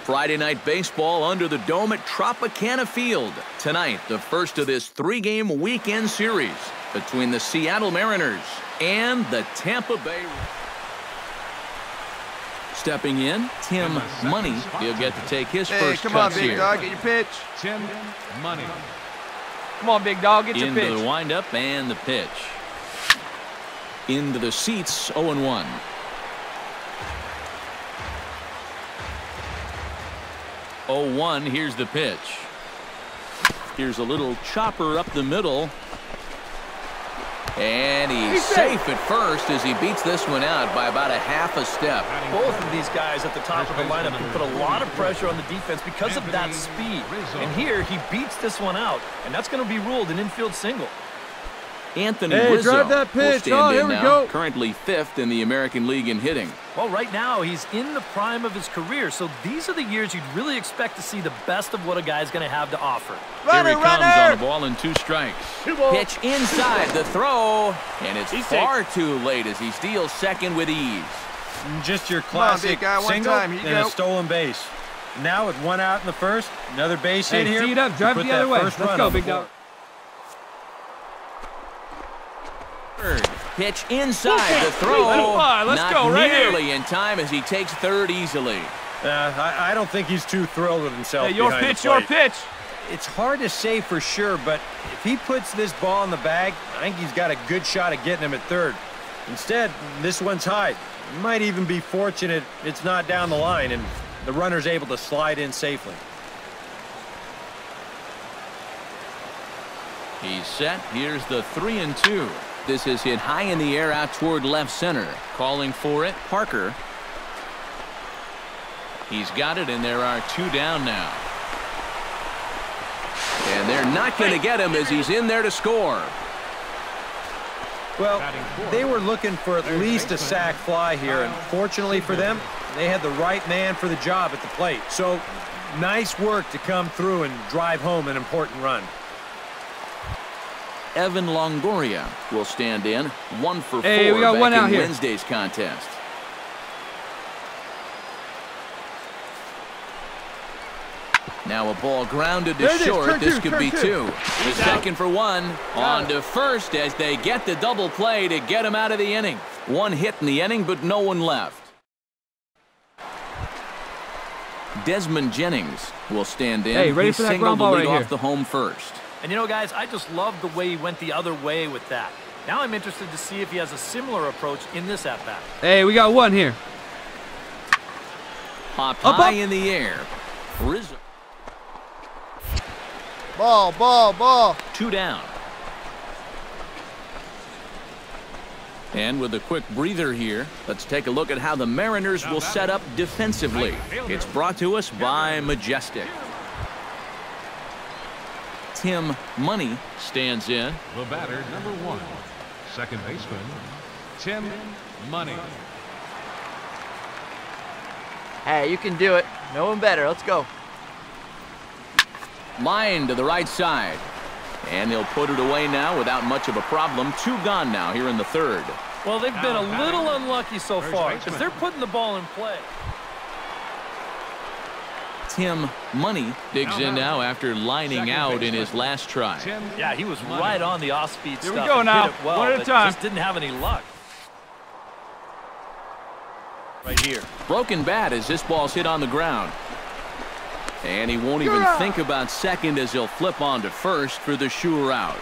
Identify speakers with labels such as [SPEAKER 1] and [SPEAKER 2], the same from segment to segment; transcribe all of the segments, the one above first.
[SPEAKER 1] Friday night baseball under the dome at Tropicana Field. Tonight, the first of this 3-game weekend series between the Seattle Mariners and the Tampa Bay. Stepping in, Tim Money. He'll get to take his first
[SPEAKER 2] come on,
[SPEAKER 1] cuts
[SPEAKER 2] big
[SPEAKER 1] here.
[SPEAKER 2] dog, get your pitch.
[SPEAKER 3] Tim Money.
[SPEAKER 2] Come on, big dog, get your pitch.
[SPEAKER 1] Into the windup and the pitch. Into the seats, 0-1. 0-1, here's the pitch. Here's a little chopper up the middle. And he's safe at first as he beats this one out by about a half a step.
[SPEAKER 4] Both of these guys at the top of the lineup can put a lot of pressure on the defense because of that speed. And here, he beats this one out, and that's going to be ruled an infield single.
[SPEAKER 1] Anthony Rizzo
[SPEAKER 2] drive that pitch.
[SPEAKER 1] will stand
[SPEAKER 2] Here
[SPEAKER 1] in
[SPEAKER 2] we
[SPEAKER 1] now,
[SPEAKER 2] go.
[SPEAKER 1] currently 5th in the American League in hitting.
[SPEAKER 4] Well, right now, he's in the prime of his career, so these are the years you'd really expect to see the best of what a guy's going to have to offer.
[SPEAKER 1] Here he comes on the ball and 2 strikes. Pitch inside the throw, and it's far too late as he steals second with ease.
[SPEAKER 5] Just your classic single and a stolen base. Now with 1 out in the first, another base hit here.
[SPEAKER 2] Tee it up, drive it the other way. Let's go, big dog.
[SPEAKER 1] Pitch inside the throw.
[SPEAKER 2] Let's go right here.
[SPEAKER 1] Not nearly in time as he takes third easily.
[SPEAKER 5] I don't think he's too thrilled with himself.
[SPEAKER 2] Hey, your pitch.
[SPEAKER 5] It's hard to say for sure, but if he puts this ball in the bag, I think he's got a good shot at getting him at third. Instead, this one's high. He might even be fortunate it's not down the line, and the runner's able to slide in safely.
[SPEAKER 1] He's set. Here's the 3-2. This is hit high in the air out toward left center. Calling for it, Parker. He's got it, and there are 2 down now. And they're not going to get him as he's in there to score.
[SPEAKER 5] Well, they were looking for at least a sac fly here, and fortunately for them, they had the right man for the job at the plate. So, nice work to come through and drive home an important run.
[SPEAKER 1] Evan Longoria will stand in, 1 for 4
[SPEAKER 2] we got
[SPEAKER 1] back
[SPEAKER 2] one out
[SPEAKER 1] in
[SPEAKER 2] here.
[SPEAKER 1] Wednesday's contest. Now a ball grounded to short. This could be 2. The second for 1. On to first as they get the double play to get him out of the inning. 1 hit in the inning, but no one left. Desmond Jennings will stand in.
[SPEAKER 2] Hey, ready for that ground ball right here.
[SPEAKER 1] Off the home first.
[SPEAKER 4] And you know, guys, I just love the way he went the other way with that. Now I'm interested to see if he has a similar approach in this at-bat.
[SPEAKER 2] Hey, we got 1 here.
[SPEAKER 1] Popped high in the air. Rizzo.
[SPEAKER 2] Ball.
[SPEAKER 1] 2 down. And with a quick breather here, let's take a look at how the Mariners will set up defensively. It's brought to us by Majestic. Tim Money stands in.
[SPEAKER 3] The batter, number 1, second baseman, Tim Money.
[SPEAKER 6] Hey, you can do it. No one better. Let's go.
[SPEAKER 1] Line to the right side. And he'll put it away now without much of a problem. 2 gone now here in the 3rd.
[SPEAKER 4] Well, they've been a little unlucky so far because they're putting the ball in play.
[SPEAKER 1] Tim Money digs in now after lining out in his last try.
[SPEAKER 4] Yeah, he was right on the off-speed stuff.
[SPEAKER 2] Here we go now.
[SPEAKER 4] Hit it well,
[SPEAKER 2] 1 at a time.
[SPEAKER 4] Just didn't have any luck. Right here.
[SPEAKER 1] Broken bat as this ball's hit on the ground. And he won't even think about second as he'll flip on to first for the sure out.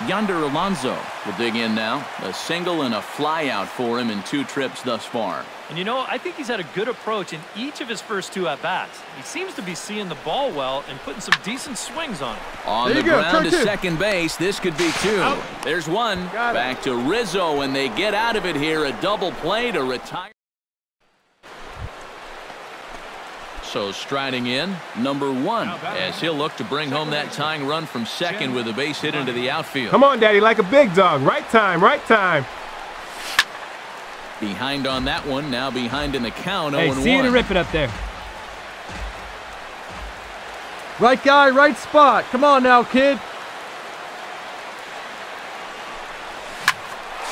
[SPEAKER 1] Yonder Alonso will dig in now. A single and a fly out for him in 2 trips thus far.
[SPEAKER 4] And you know, I think he's had a good approach in each of his first 2 at-bats. He seems to be seeing the ball well and putting some decent swings on it.
[SPEAKER 1] On the ground to second base. This could be 2. There's 1. Back to Rizzo, and they get out of it here. A double play to retire. So striding in, number 1, as he'll look to bring home that tying run from second with a base hit into the outfield.
[SPEAKER 2] Come on, Daddy, like a big dog. Right time.
[SPEAKER 1] Behind on that one, now behind in the count, 0-1.
[SPEAKER 2] Hey, see you to rip it up there. Right guy, right spot. Come on now, kid.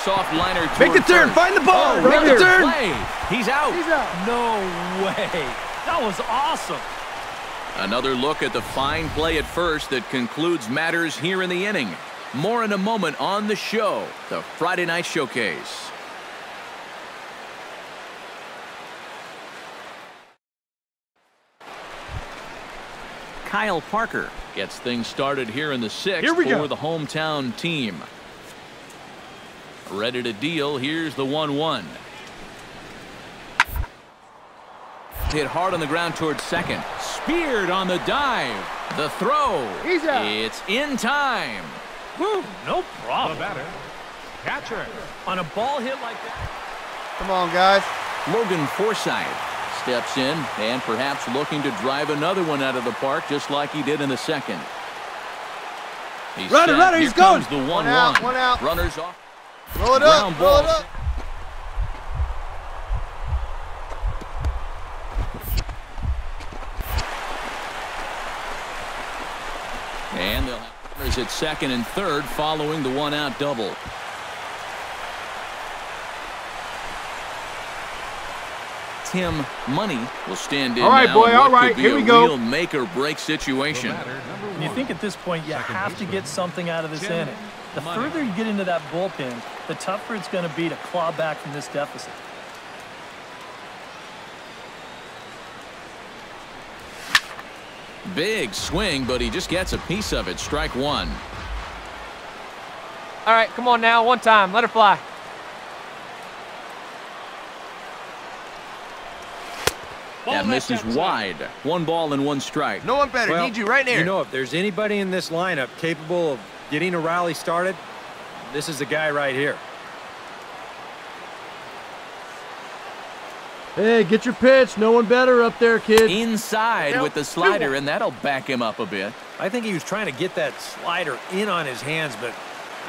[SPEAKER 1] soft liner toward
[SPEAKER 2] Make the turn.
[SPEAKER 1] first.
[SPEAKER 2] Find the ball.
[SPEAKER 1] Make
[SPEAKER 2] Make the turn.
[SPEAKER 1] play. He's out.
[SPEAKER 4] No way. That was awesome.
[SPEAKER 1] Another look at the fine play at first that concludes matters here in the inning. More in a moment on the show, the Friday Night Showcase. Kyle Parker gets things started here in the sixth for the hometown team. Ready to deal. Here's the 1-1. Hit hard on the ground towards second. Speared on the dive. The throw. It's in time.
[SPEAKER 4] Woo, no
[SPEAKER 3] The
[SPEAKER 4] problem.
[SPEAKER 3] batter, catcher.
[SPEAKER 4] On a ball hit like that.
[SPEAKER 2] Come on, guys.
[SPEAKER 1] Logan Forsythe steps in and perhaps looking to drive another one out of the park just like he did in the second. He's
[SPEAKER 2] Runner,
[SPEAKER 1] set.
[SPEAKER 2] runner,
[SPEAKER 1] Here
[SPEAKER 2] he's going.
[SPEAKER 1] comes the 1-1.
[SPEAKER 2] One out.
[SPEAKER 1] Runners off.
[SPEAKER 2] Roll it
[SPEAKER 1] Ground
[SPEAKER 2] up. Roll it
[SPEAKER 1] ball.
[SPEAKER 2] up.
[SPEAKER 1] And they'll have runners at second and third following the one-out double. Tim Money will stand in
[SPEAKER 2] All right,
[SPEAKER 1] now
[SPEAKER 2] boy,
[SPEAKER 1] in
[SPEAKER 2] all
[SPEAKER 1] what
[SPEAKER 2] right,
[SPEAKER 1] could be
[SPEAKER 2] here
[SPEAKER 1] a
[SPEAKER 2] we go.
[SPEAKER 1] real make-or-break situation.
[SPEAKER 3] The batter, number
[SPEAKER 4] And you
[SPEAKER 3] one.
[SPEAKER 4] think at this point you
[SPEAKER 3] Second
[SPEAKER 4] have to
[SPEAKER 3] baseman.
[SPEAKER 4] get something out of this
[SPEAKER 3] Jim
[SPEAKER 4] inning. The
[SPEAKER 3] Money.
[SPEAKER 4] further you get into that bullpen, the tougher it's going to be to claw back from this deficit.
[SPEAKER 1] Big swing, but he just gets a piece of it. Strike one.
[SPEAKER 6] All right, come on now. One time. Let her fly.
[SPEAKER 1] That misses wide. 1 ball and 1 strike.
[SPEAKER 2] No one better.
[SPEAKER 5] Well,
[SPEAKER 2] Need you right there.
[SPEAKER 5] You know, if there's anybody in this lineup capable of getting a rally started, this is the guy right here.
[SPEAKER 2] Hey, get your pitch. No one better up there, kid.
[SPEAKER 1] Inside with the slider, and that'll back him up a bit.
[SPEAKER 5] I think he was trying to get that slider in on his hands, but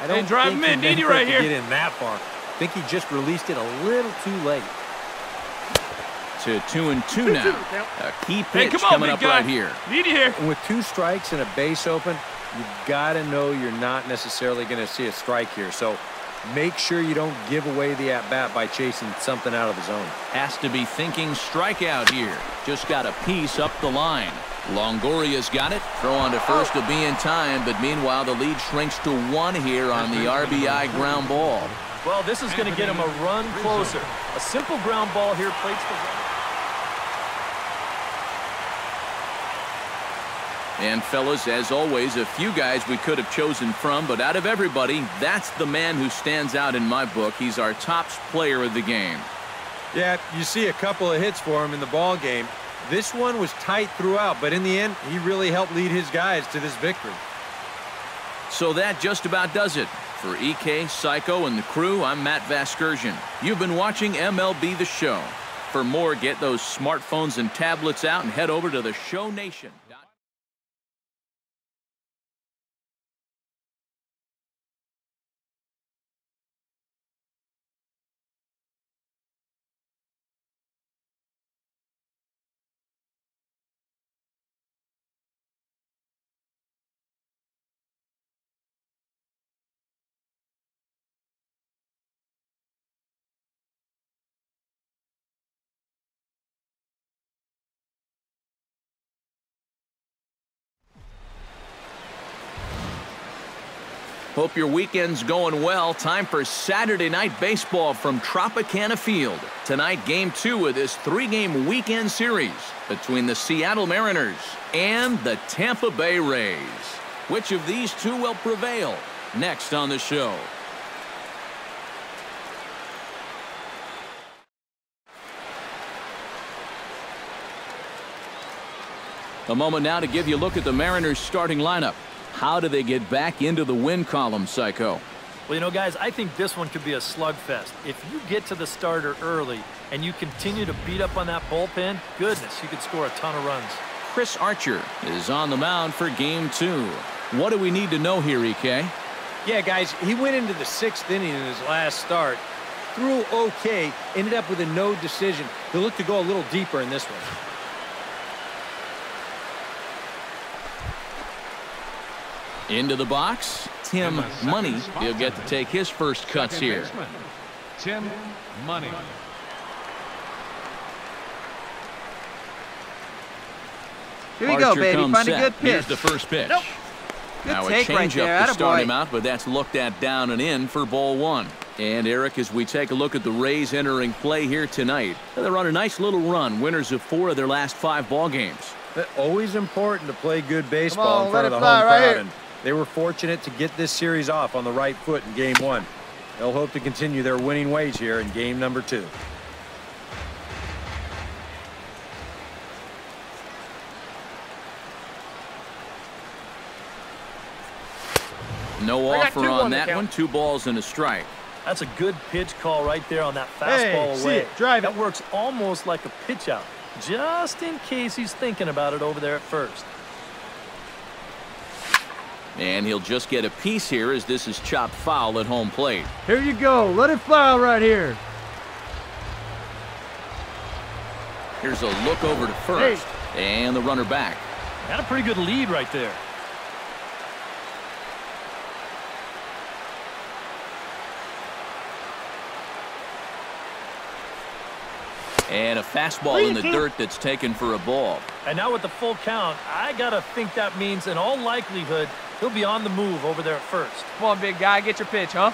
[SPEAKER 5] I don't
[SPEAKER 2] drive
[SPEAKER 5] think
[SPEAKER 2] him in.
[SPEAKER 5] he
[SPEAKER 2] Need you
[SPEAKER 5] meant
[SPEAKER 2] right
[SPEAKER 5] to
[SPEAKER 2] here.
[SPEAKER 5] get in that far. I think he just released it a little too late.
[SPEAKER 1] To 2-2 now. A key pitch
[SPEAKER 2] come on,
[SPEAKER 1] coming
[SPEAKER 2] big
[SPEAKER 1] up
[SPEAKER 2] guy.
[SPEAKER 1] right here.
[SPEAKER 2] Need you here.
[SPEAKER 5] And with 2 strikes and a base open, you've got to know you're not necessarily going to see a strike here. So make sure you don't give away the at-bat by chasing something out of the zone.
[SPEAKER 1] Has to be thinking strikeout here. Just got a piece up the line. Longoria's got it. Throw on to first to be in time, but meanwhile the lead shrinks to 1 here on the RBI ground ball.
[SPEAKER 4] Well, this is going to get him a run closer. A simple ground ball here plates the run.
[SPEAKER 1] And fellas, as always, a few guys we could have chosen from, but out of everybody, that's the man who stands out in my book. He's our top player of the game.
[SPEAKER 5] Yeah, you see a couple of hits for him in the ball game. This one was tight throughout, but in the end, he really helped lead his guys to this victory.
[SPEAKER 1] So that just about does it. For EK, Psycho, and the crew, I'm Matt Vasgersian. You've been watching MLB The Show. For more, get those smartphones and tablets out and head over to the Show Nation. Hope your weekend's going well. Time for Saturday night baseball from Tropicana Field. Tonight, Game 2 of this 3-game weekend series between the Seattle Mariners and the Tampa Bay Rays. Which of these two will prevail? Next on the show. A moment now to give you a look at the Mariners' starting lineup. How do they get back into the win column, Psycho?
[SPEAKER 4] Well, you know, guys, I think this one could be a slugfest. If you get to the starter early and you continue to beat up on that bullpen, goodness, you could score a ton of runs.
[SPEAKER 1] Chris Archer is on the mound for Game 2. What do we need to know here, EK?
[SPEAKER 5] Yeah, guys, he went into the 6th inning in his last start. Threw okay, ended up with a no decision. He'll look to go a little deeper in this one.
[SPEAKER 1] Into the box, Tim Money, he'll get to take his first cuts here.
[SPEAKER 3] Tim Money.
[SPEAKER 6] Here we go, baby. Find a good pitch.
[SPEAKER 1] Here's the first pitch.
[SPEAKER 6] Nope. Good
[SPEAKER 1] Now a
[SPEAKER 6] take right there.
[SPEAKER 1] changeup to start
[SPEAKER 6] Attaboy.
[SPEAKER 1] him out, but that's looked at down and in for ball one. And Eric, as we take a look at the Rays entering play here tonight, they're on a nice little run, winners of 4 of their last 5 ball games.
[SPEAKER 5] Always important to play good baseball in front of the home crowd, and they were fortunate to get this series off on the right foot in game 1. They'll hope to continue their winning ways here in game number 2.
[SPEAKER 1] No offer on that one. 2 balls and a strike.
[SPEAKER 4] That's a good pitch call right there on that fastball away.
[SPEAKER 2] Drive it.
[SPEAKER 4] That works almost like a pitch out, just in case he's thinking about it over there at first.
[SPEAKER 1] And he'll just get a piece here as this is chopped foul at home plate.
[SPEAKER 2] Here you go. Let it fly right here.
[SPEAKER 1] Here's a look over to first. And the runner back.
[SPEAKER 4] Got a pretty good lead right there.
[SPEAKER 1] And a fastball in the dirt that's taken for a ball.
[SPEAKER 4] And now with the full count, I got to think that means in all likelihood he'll be on the move over there at first.
[SPEAKER 6] Come on, big guy. Get your pitch, huh?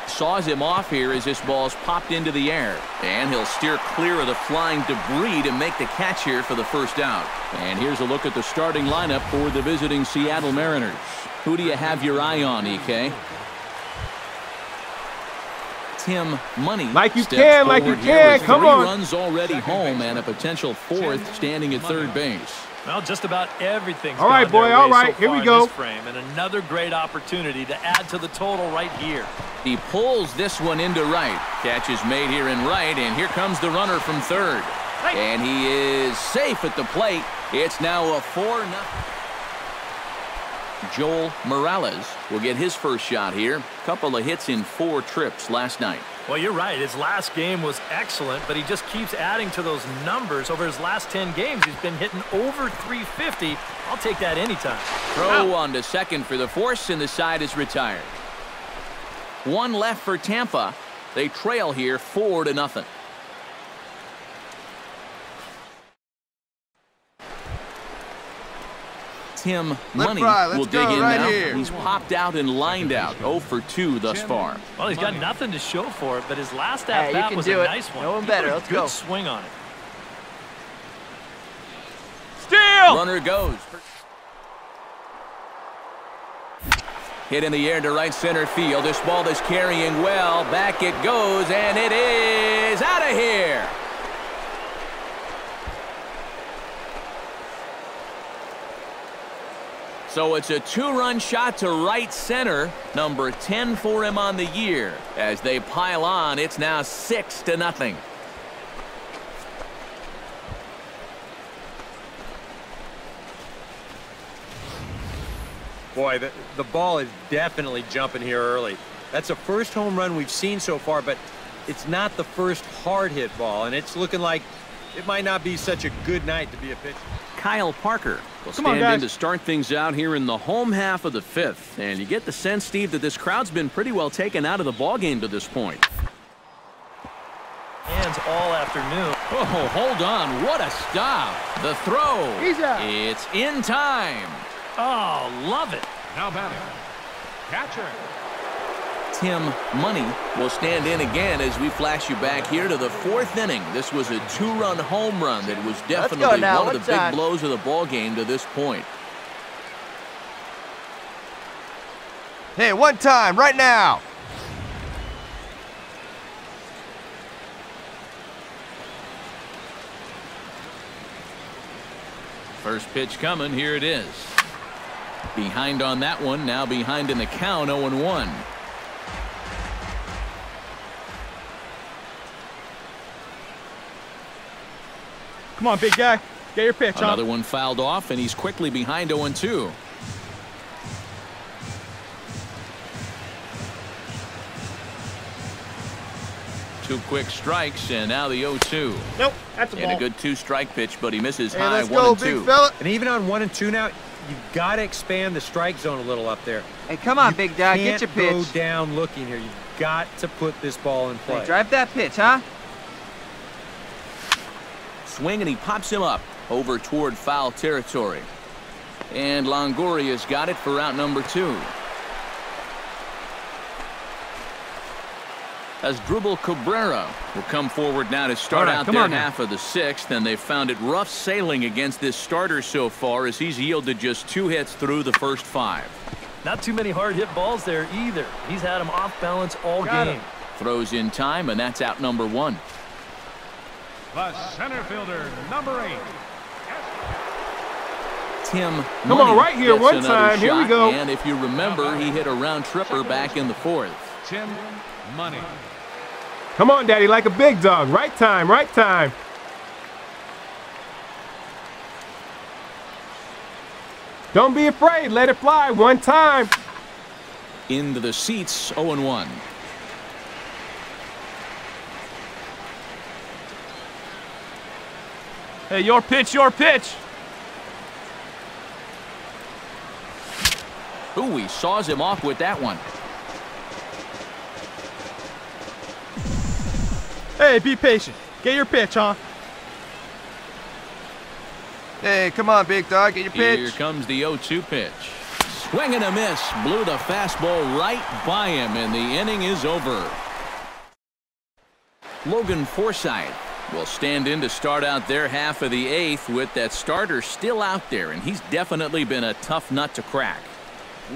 [SPEAKER 1] Saws him off here as this ball's popped into the air. And he'll steer clear of the flying debris to make the catch here for the first out. And here's a look at the starting lineup for the visiting Seattle Mariners. Who do you have your eye on, EK? Tim Money.
[SPEAKER 2] Like you can, like you can. Come on.
[SPEAKER 1] 3 runs already home and a potential 4th standing at third base.
[SPEAKER 4] Well, just about everything's
[SPEAKER 2] all right, boy. All right, here we go.
[SPEAKER 4] Frame, and another great opportunity to add to the total right here.
[SPEAKER 1] He pulls this one into right. Catch is made here in right, and here comes the runner from third. And he is safe at the plate. It's now a 4-0. Joel Morales will get his first shot here. Couple of hits in 4 trips last night.
[SPEAKER 4] Well, you're right. His last game was excellent, but he just keeps adding to those numbers. Over his last 10 games, he's been hitting over 350. I'll take that anytime.
[SPEAKER 1] Throw on to second for the force, and the side is retired. 1 left for Tampa. They trail here 4-0. Tim Money will dig in now. He's popped out and lined out. 0 for 2 thus far.
[SPEAKER 4] Well, he's got nothing to show for it, but his last at-bat was a nice one.
[SPEAKER 6] No one better. Let's go.
[SPEAKER 4] Good swing on it.
[SPEAKER 6] Steal!
[SPEAKER 1] Runner goes. Hit in the air to right center field. This ball is carrying well. Back it goes, and it is out of here. So it's a 2-run shot to right center, number 10 for him on the year. As they pile on, it's now 6-0.
[SPEAKER 5] Boy, the ball is definitely jumping here early. That's the first home run we've seen so far, but it's not the first hard hit ball, and it's looking like it might not be such a good night to be a pitcher.
[SPEAKER 1] Kyle Parker will stand in to start things out here in the home half of the 5th. And you get the sense, Steve, that this crowd's been pretty well taken out of the ballgame to this point.
[SPEAKER 4] Hands all afternoon.
[SPEAKER 1] Oh, hold on. What a stop. The throw.
[SPEAKER 2] He's out.
[SPEAKER 1] It's in time.
[SPEAKER 4] Oh, love it.
[SPEAKER 3] Now batting, catcher.
[SPEAKER 1] Tim Money will stand in again as we flash you back here to the 4th inning. This was a 2-run home run that was definitely one of the big blows of the ball game to this point.
[SPEAKER 2] Hey, one time, right now.
[SPEAKER 1] First pitch coming. Here it is. Behind on that one. Now behind in the count, 0-1.
[SPEAKER 2] Come on, big guy. Get your pitch.
[SPEAKER 1] Another one fouled off, and he's quickly behind 0-2. Two quick strikes, and now the 0-2.
[SPEAKER 2] Nope, that's a ball.
[SPEAKER 1] And a good 2-strike pitch, but he misses high.
[SPEAKER 2] Let's go,
[SPEAKER 1] 1-2.
[SPEAKER 2] big fella.
[SPEAKER 5] And even on 1 and 2 now, you've got to expand the strike zone a little up there.
[SPEAKER 6] Hey, come on, big dog. Get your pitch.
[SPEAKER 5] Can't go down looking here. You've got to put this ball in play.
[SPEAKER 6] Hey, drive that pitch, huh?
[SPEAKER 1] Swing, and he pops him up over toward foul territory. And Longoria's got it for out number 2. As Dribble Cabrera will come forward now to start out their half of the 6th, and they've found it rough sailing against this starter so far as he's yielded just 2 hits through the first 5.
[SPEAKER 4] Not too many hard hit balls there either. He's had them off balance all game.
[SPEAKER 1] Throws in time, and that's out number 1.
[SPEAKER 3] The center fielder, number 8.
[SPEAKER 1] Tim
[SPEAKER 7] Come on, right here, one time. Here we go.
[SPEAKER 1] And if you remember, he hit a round tripper back in the 4th.
[SPEAKER 3] Tim Money.
[SPEAKER 7] Come on, Daddy, like a big dog. Right time, right time. Don't be afraid. Let it fly. One time.
[SPEAKER 1] Into the seats, 0-1.
[SPEAKER 7] Hey, your pitch, your pitch.
[SPEAKER 1] Ooh, he saws him off with that one.
[SPEAKER 2] Hey, be patient. Get your pitch, huh? Hey, come on, big dog. Get your pitch.
[SPEAKER 1] Here comes the 0-2 pitch. Swing and a miss. Blew the fastball right by him, and the inning is over. Logan Forsythe will stand in to start out their half of the 8th with that starter still out there, and he's definitely been a tough nut to crack.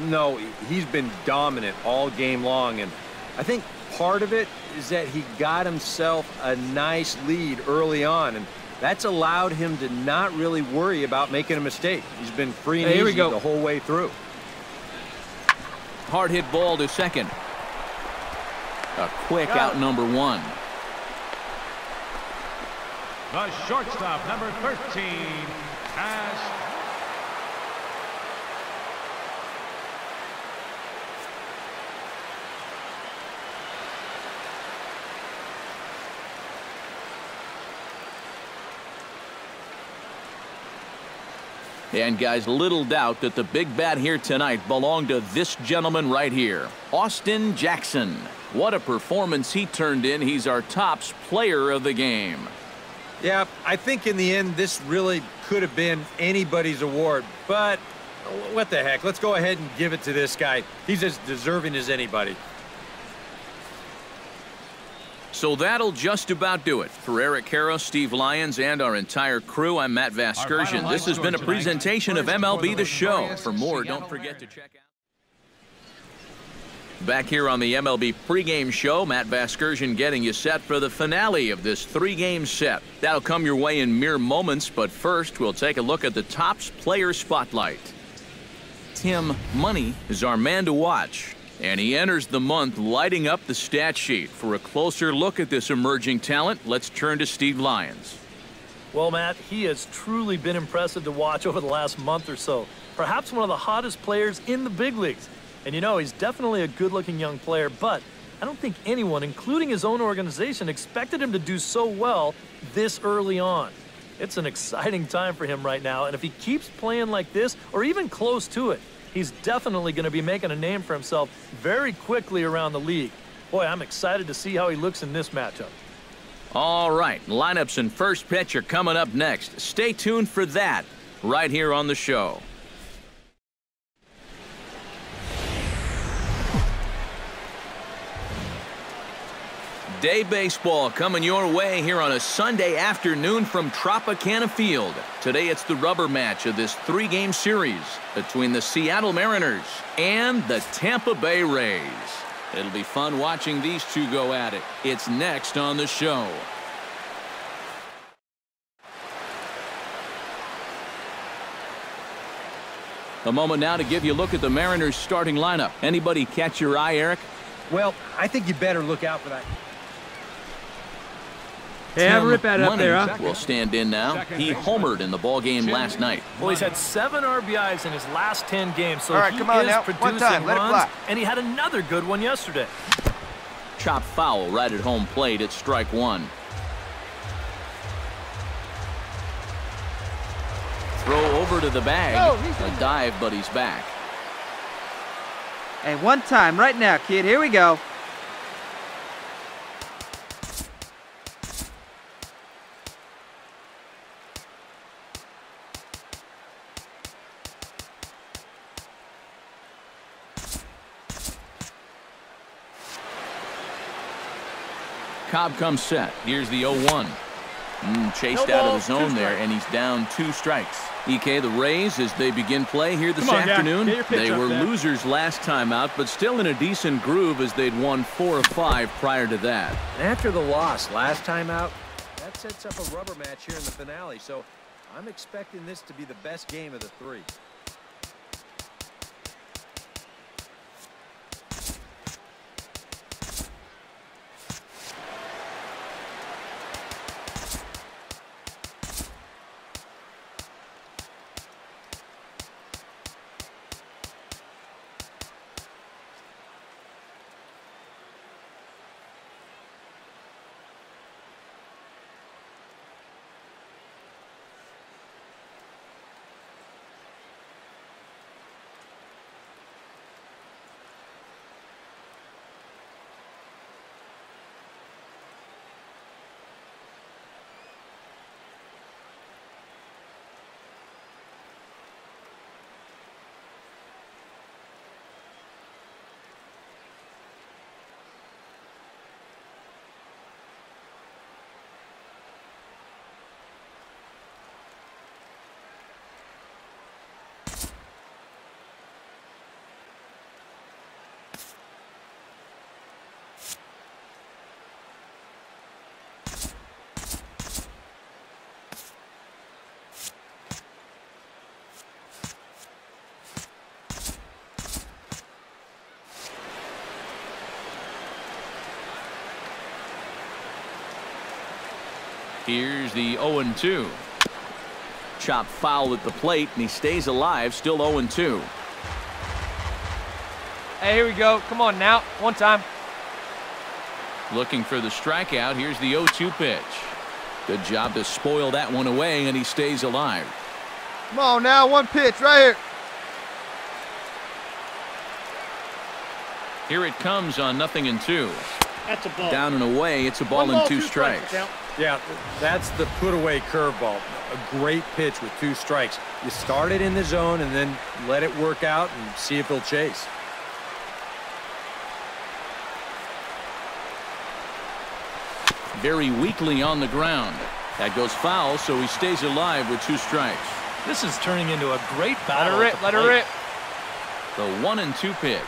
[SPEAKER 5] No, he's been dominant all game long, and I think part of it is that he got himself a nice lead early on, and that's allowed him to not really worry about making a mistake. He's been free and easy the whole way through.
[SPEAKER 1] Hard hit ball to second. A quick out number 1.
[SPEAKER 3] The shortstop, number 13, has
[SPEAKER 1] And guys, little doubt that the big bat here tonight belonged to this gentleman right here, Austin Jackson. What a performance he turned in. He's our tops player of the game.
[SPEAKER 5] Yeah, I think in the end this really could have been anybody's award, but what the heck, let's go ahead and give it to this guy. He's as deserving as anybody.
[SPEAKER 1] So that'll just about do it. For Eric Harrow, Steve Lyons, and our entire crew, I'm Matt Vasgersian. This has been a presentation of MLB The Show. For more, don't forget to check out. Back here on the MLB pregame show, Matt Vasgersian getting you set for the finale of this 3-game set. That'll come your way in mere moments, but first we'll take a look at the Topps Player Spotlight. Tim Money is our man to watch, and he enters the month lighting up the stat sheet. For a closer look at this emerging talent, let's turn to Steve Lyons.
[SPEAKER 4] Well, Matt, he has truly been impressive to watch over the last month or so. Perhaps one of the hottest players in the big leagues. And you know, he's definitely a good-looking young player, but I don't think anyone, including his own organization, expected him to do so well this early on. It's an exciting time for him right now, and if he keeps playing like this, or even close to it, he's definitely going to be making a name for himself very quickly around the league. Boy, I'm excited to see how he looks in this matchup.
[SPEAKER 1] All right, lineups and first pitch are coming up next. Stay tuned for that right here on the show. Day baseball coming your way here on a Sunday afternoon from Tropicana Field. Today it's the rubber match of this 3-game series between the Seattle Mariners and the Tampa Bay Rays. It'll be fun watching these two go at it. It's next on the show. A moment now to give you a look at the Mariners starting lineup. Anybody catch your eye, Eric?
[SPEAKER 5] Well, I think you better look out for that.
[SPEAKER 7] Hey, have a rip at it up there, huh?
[SPEAKER 1] Will stand in now. He homered in the ball game last night.
[SPEAKER 4] Well, he's had 7 RBIs in his last 10 games, so
[SPEAKER 2] all right,
[SPEAKER 4] he
[SPEAKER 2] come on
[SPEAKER 4] is
[SPEAKER 2] now.
[SPEAKER 4] producing
[SPEAKER 2] One time, let it
[SPEAKER 4] runs,
[SPEAKER 2] fly.
[SPEAKER 4] and he had another good one yesterday.
[SPEAKER 1] Chop foul right at home plate at strike 1. Throw over over to the bag. A dive, but he's back.
[SPEAKER 6] Hey, one time right now, kid. Here we go.
[SPEAKER 1] Cobb comes set. Here's the 0-1. Chased out of the zone there, and he's down 2 strikes. EK, the Rays, as they begin play here this afternoon, they were losers last time out, but still in a decent groove as they'd won 4 of 5 prior to that.
[SPEAKER 5] And after the loss last time out, that sets up a rubber match here in the finale, so I'm expecting this to be the best game of the 3.
[SPEAKER 1] Here's the 0-2. Chop foul at the plate, and he stays alive, still 0-2.
[SPEAKER 6] Hey, here we go. Come on now. One time.
[SPEAKER 1] Looking for the strikeout. Here's the 0-2 pitch. Good job to spoil that one away, and he stays alive.
[SPEAKER 2] Come on now, 1 pitch right here.
[SPEAKER 1] Here it comes on 0-2.
[SPEAKER 8] That's a ball.
[SPEAKER 1] Down and away, it's a ball and 2 strikes.
[SPEAKER 5] Yeah, that's the put-away curveball. A great pitch with 2 strikes. You start it in the zone and then let it work out and see if he'll chase.
[SPEAKER 1] Very weakly on the ground. That goes foul, so he stays alive with 2 strikes.
[SPEAKER 4] This is turning into a great battle.
[SPEAKER 6] Let her rip.
[SPEAKER 1] The 1-2 pitch.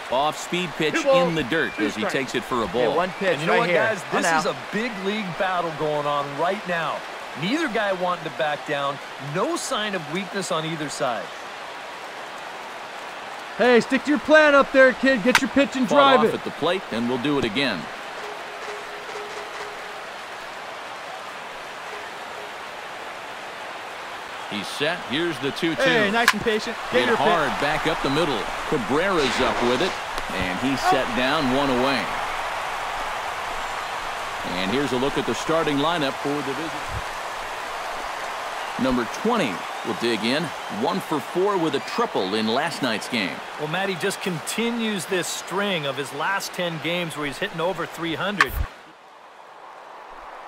[SPEAKER 1] Off-speed pitch in the dirt as he takes it for a ball.
[SPEAKER 6] Hey, 1 pitch
[SPEAKER 4] And you know
[SPEAKER 6] right
[SPEAKER 4] what,
[SPEAKER 6] here.
[SPEAKER 4] guys? This is a big league battle going on right now. Neither guy wanting to back down. No sign of weakness on either side.
[SPEAKER 6] Hey, stick to your plan up there, kid. Get your pitch and drive
[SPEAKER 1] Off
[SPEAKER 6] it.
[SPEAKER 1] at the plate, and we'll do it again. He's set. Here's the 2-2.
[SPEAKER 6] Hey, nice and patient. Get
[SPEAKER 1] Hit
[SPEAKER 6] your
[SPEAKER 1] hard back up the middle. Cabrera's up with it, and he's set down 1 away. And here's a look at the starting lineup for the visit. Number 20 will dig in. 1 for 4 with a triple in last night's game.
[SPEAKER 4] Well, Matty just continues this string of his last 10 games where he's hitting over 300.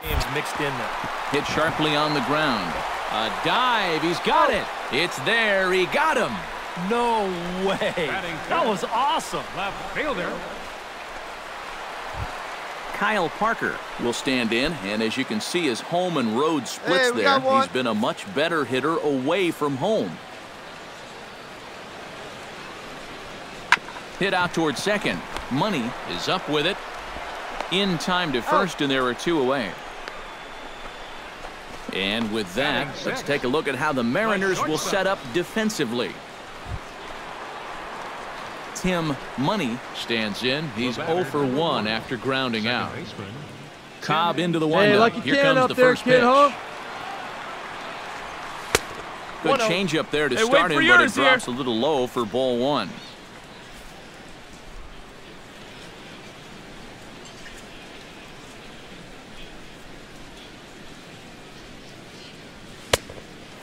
[SPEAKER 4] Games mixed in there.
[SPEAKER 1] Hit sharply on the ground. A dive. He's got it. It's there. He got him.
[SPEAKER 4] No way. That was awesome.
[SPEAKER 3] Left fielder.
[SPEAKER 1] Kyle Parker will stand in, and as you can see, his home and road splits
[SPEAKER 2] we
[SPEAKER 1] there.
[SPEAKER 2] got one.
[SPEAKER 1] He's been a much better hitter away from home. Hit out towards second. Money is up with it. In time to first, and there are 2 away. And with that, let's take a look at how the Mariners will set up defensively. Tim Money stands in. He's 0 for 1 after grounding out. Cobb into the windup. Here comes the first pitch. Good change up there to start him, but it drops a little low for ball 1.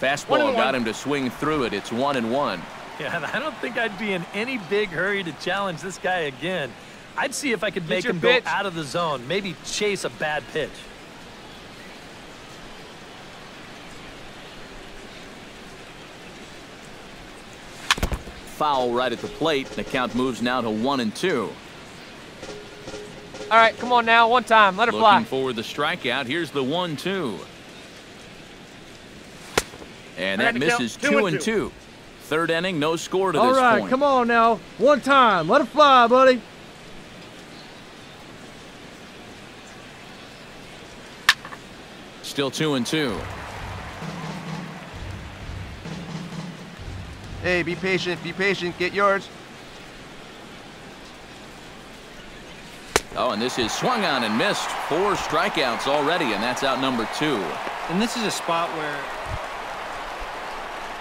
[SPEAKER 1] Fastball got him to swing through it. It's 1-1.
[SPEAKER 4] Yeah, and I don't think I'd be in any big hurry to challenge this guy again. I'd see if I could make him go out of the zone, maybe chase a bad pitch.
[SPEAKER 1] Foul right at the plate. The count moves now to 1-2.
[SPEAKER 6] All right, come on now, one time, let her fly.
[SPEAKER 1] Looking for the strikeout. Here's the 1-2. And that misses 2-2. Third inning, no score to this point.
[SPEAKER 8] All right, come on now, one time, let her fly, buddy.
[SPEAKER 1] Still 2-2.
[SPEAKER 2] Hey, be patient, get yours.
[SPEAKER 1] Oh, and this is swung on and missed. 4 strikeouts already, and that's out number 2.
[SPEAKER 5] And this is a spot where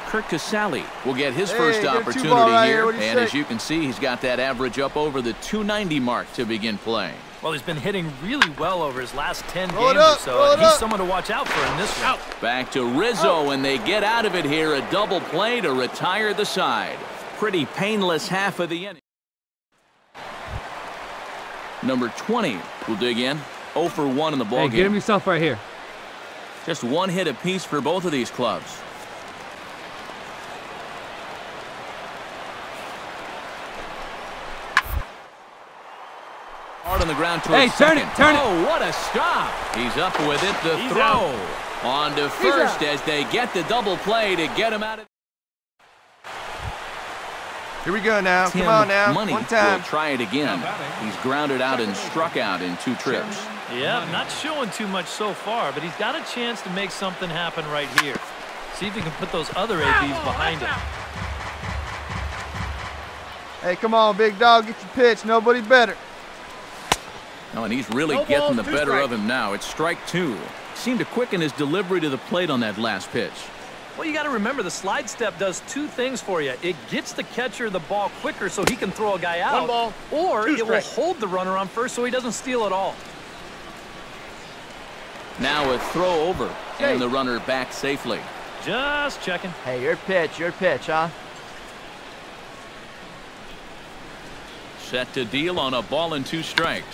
[SPEAKER 1] Kurt Casale will get his first opportunity here, and as you can see, he's got that average up over the 290 mark to begin playing.
[SPEAKER 4] Well, he's been hitting really well over his last 10 games or so, and he's someone to watch out for in this one.
[SPEAKER 1] Back to Rizzo, and they get out of it here. A double play to retire the side. Pretty painless half of the inning. Number 20 will dig in. 0 for 1 in the ballgame.
[SPEAKER 8] Hey, get him yourself right here.
[SPEAKER 1] Just 1 hit apiece for both of these clubs. Hard on the ground towards second.
[SPEAKER 8] Turn it.
[SPEAKER 1] Oh, what a stop. He's up with it. The throw. On to first as they get the double play to get him out of.
[SPEAKER 2] Here we go now.
[SPEAKER 1] Tim
[SPEAKER 2] Come on now.
[SPEAKER 1] Money
[SPEAKER 2] One time.
[SPEAKER 1] will try it again. He's grounded out and struck out in 2 trips.
[SPEAKER 4] Yeah, not showing too much so far, but he's got a chance to make something happen right here. See if he can put those other ABs behind him.
[SPEAKER 2] Hey, come on, big dog. Get your pitch. Nobody better.
[SPEAKER 1] Oh, and he's really getting the better of him now. It's strike 2. Seemed to quicken his delivery to the plate on that last pitch.
[SPEAKER 4] Well, you got to remember the slide step does 2 things for you. It gets the catcher the ball quicker so he can throw a guy out, or it will hold the runner on first so he doesn't steal it all.
[SPEAKER 1] Now a throw over, and the runner back safely.
[SPEAKER 4] Just checking.
[SPEAKER 6] Hey, your pitch, huh?
[SPEAKER 1] Set to deal on a ball and 2 strikes.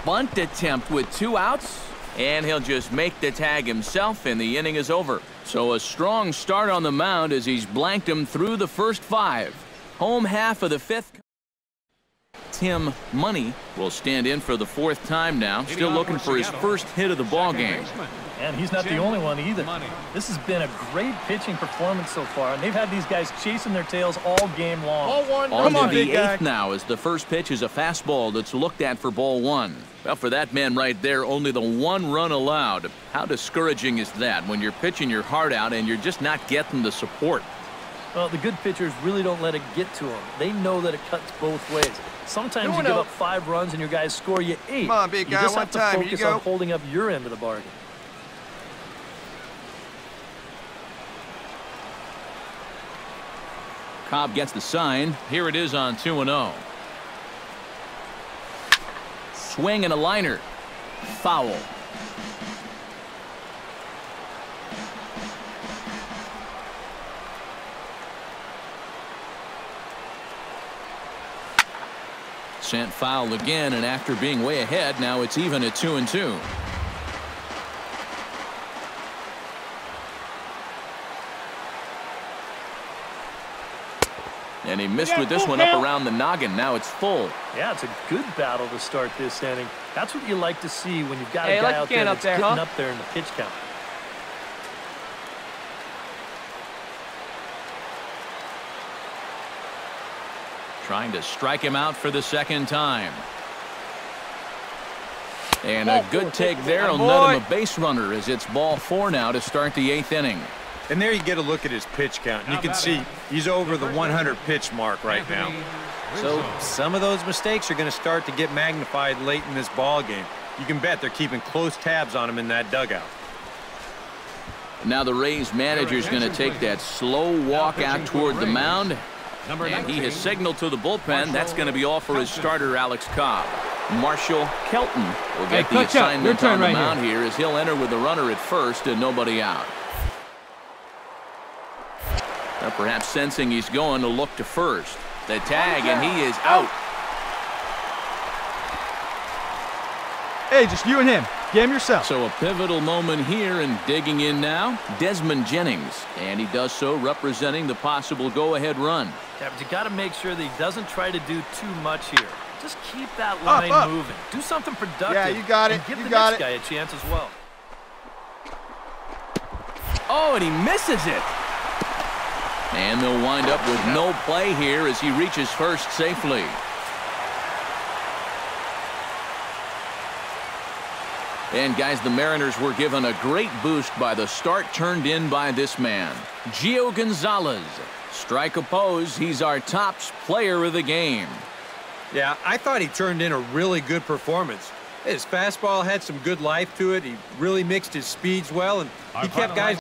[SPEAKER 1] Bunt attempt with 2 outs, and he'll just make the tag himself, and the inning is over. So a strong start on the mound as he's blanked him through the first 5. Home half of the 5th. Tim Money will stand in for the 4th time now, still looking for his first hit of the ball game.
[SPEAKER 4] And he's not the only one either. This has been a great pitching performance so far, and they've had these guys chasing their tails all game long.
[SPEAKER 1] On to the 8th now as the first pitch is a fastball that's looked at for ball 1. Well, for that man right there, only the 1 run allowed. How discouraging is that when you're pitching your heart out and you're just not getting the support?
[SPEAKER 4] Well, the good pitchers really don't let it get to them. They know that it cuts both ways. Sometimes you give up 5 runs and your guys score you 8.
[SPEAKER 2] Come on, big guy,
[SPEAKER 4] you just have to focus on holding up your end of the bargain.
[SPEAKER 1] Cobb gets the sign. Here it is on 2-0. Swing and a liner. Foul. Sent foul again, and after being way ahead, now it's even at 2-2. And he missed with this one up around the noggin. Now it's full.
[SPEAKER 4] Yeah, it's a good battle to start this inning. That's what you like to see when you've got a guy out there that's getting up there in the pitch count.
[SPEAKER 1] Trying to strike him out for the 2nd time. And a good take there will net him a base runner as it's ball 4 now to start the 8th inning.
[SPEAKER 5] And there you get a look at his pitch count. You can see he's over the 100 pitch mark right now. So some of those mistakes are going to start to get magnified late in this ball game. You can bet they're keeping close tabs on him in that dugout.
[SPEAKER 1] Now the Rays manager is going to take that slow walk out toward the mound. And he has signaled to the bullpen. That's going to be all for his starter, Alex Cobb. Marshall Kelton will get the assignment on the mound here as he'll enter with the runner at first and nobody out. Perhaps sensing he's going to look to first. The tag, and he is out.
[SPEAKER 2] Hey, just you and him. Game yourself.
[SPEAKER 1] So a pivotal moment here, and digging in now, Desmond Jennings. And he does so representing the possible go-ahead run.
[SPEAKER 4] Yeah, but you got to make sure that he doesn't try to do too much here. Just keep that line moving. Do something productive.
[SPEAKER 2] Yeah, you got it.
[SPEAKER 4] And give
[SPEAKER 2] you
[SPEAKER 4] the
[SPEAKER 2] got
[SPEAKER 4] next
[SPEAKER 2] it.
[SPEAKER 4] guy a chance as well.
[SPEAKER 1] Oh, and he misses it. And they'll wind up with no play here as he reaches first safely. And guys, the Mariners were given a great boost by the start turned in by this man, Gio Gonzalez. Strike oppose, he's our top player of the game.
[SPEAKER 5] Yeah, I thought he turned in a really good performance. His fastball had some good life to it. He really mixed his speeds well, and he kept guys